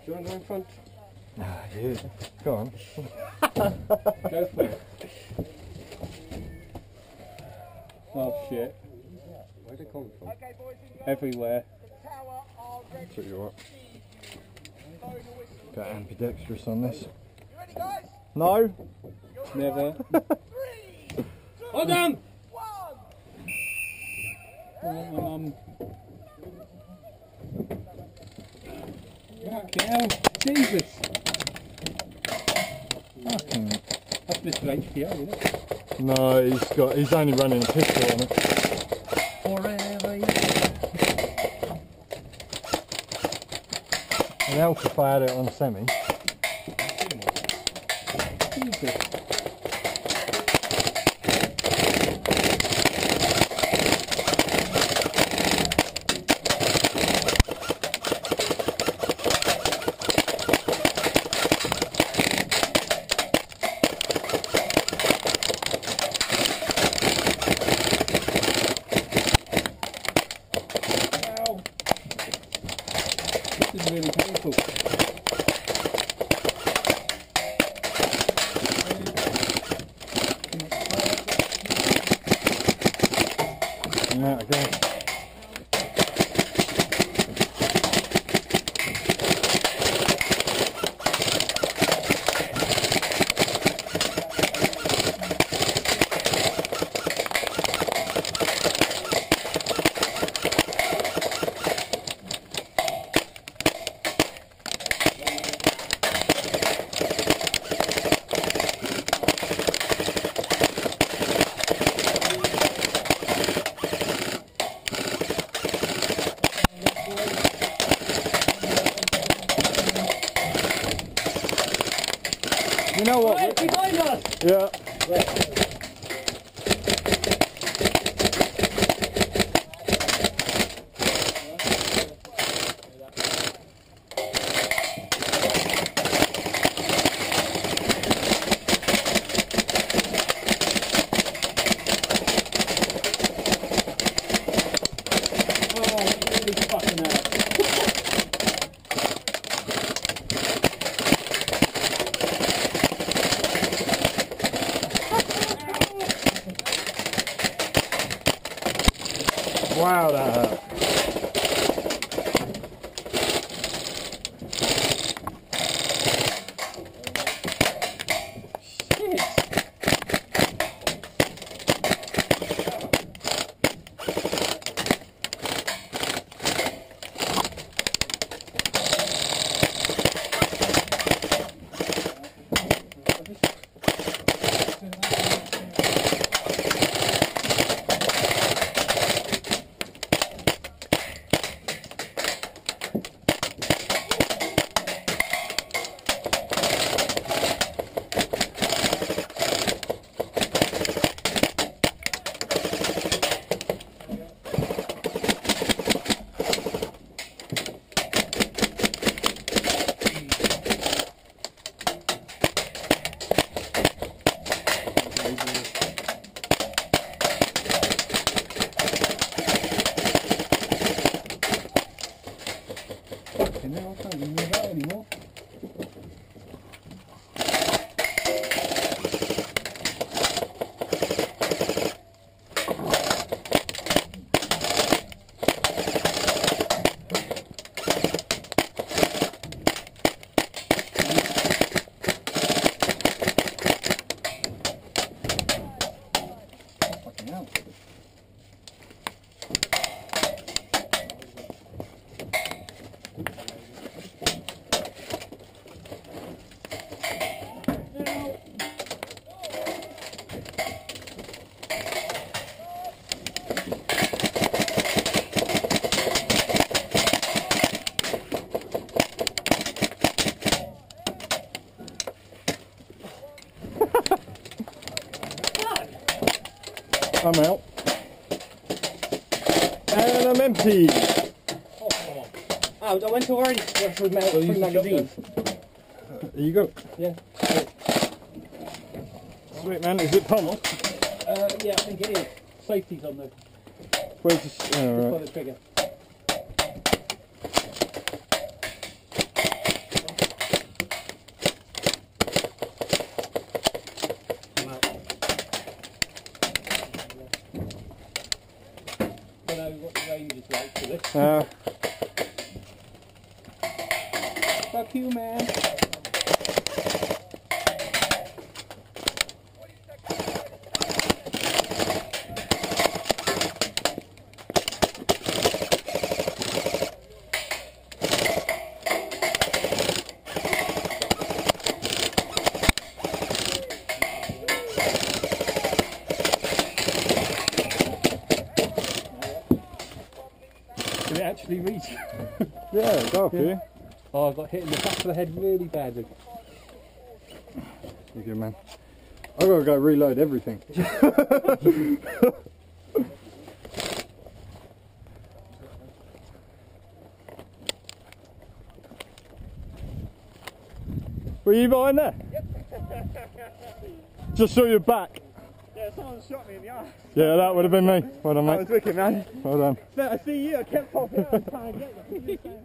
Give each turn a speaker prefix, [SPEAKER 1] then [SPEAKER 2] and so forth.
[SPEAKER 1] you want to go in front?
[SPEAKER 2] Ah, you. Go on.
[SPEAKER 1] Go for it. Oh shit. Where'd it come from? Everywhere.
[SPEAKER 2] Tell you what. Got ambidextrous on this. No.
[SPEAKER 1] Never. Hold on! Fucking hell. Jesus.
[SPEAKER 2] Fucking.
[SPEAKER 1] That's Mr. HPO, isn't it?
[SPEAKER 2] No, he's only running a pistol on it.
[SPEAKER 1] Forever,
[SPEAKER 2] It helps if I had it on semi.
[SPEAKER 1] Jesus. This is really painful.
[SPEAKER 2] And that again. You know what?
[SPEAKER 1] Right, behind us!
[SPEAKER 2] Yeah.
[SPEAKER 1] Oh, really fucking hell.
[SPEAKER 2] Wow, that hurt.
[SPEAKER 1] Shit. Fucking hell, I can't even move out anymore. Fucking hell.
[SPEAKER 2] I'm out. And I'm empty.
[SPEAKER 1] Oh, I went already. That's with three magazines.
[SPEAKER 2] There you go.
[SPEAKER 1] Yeah.
[SPEAKER 2] Sweet man, is it pummel?
[SPEAKER 1] Yeah, I think it is. Safety's on the,
[SPEAKER 2] Where's the...
[SPEAKER 1] just
[SPEAKER 2] Oh,
[SPEAKER 1] by
[SPEAKER 2] right.
[SPEAKER 1] the trigger. what the range is like for this. Fuck you, man. Did it actually reach?
[SPEAKER 2] Yeah, go up here.
[SPEAKER 1] Oh, I got hit in the back of the head really badly.
[SPEAKER 2] You're good, man. I've got to go reload everything. Were you behind there? Yep. Just saw your back.
[SPEAKER 1] Yeah, someone shot me in the eye.
[SPEAKER 2] Yeah, that would have been me. Well done, mate.
[SPEAKER 1] That was wicked, man.
[SPEAKER 2] Well done.
[SPEAKER 1] I see you, I kept popping out and trying to get you.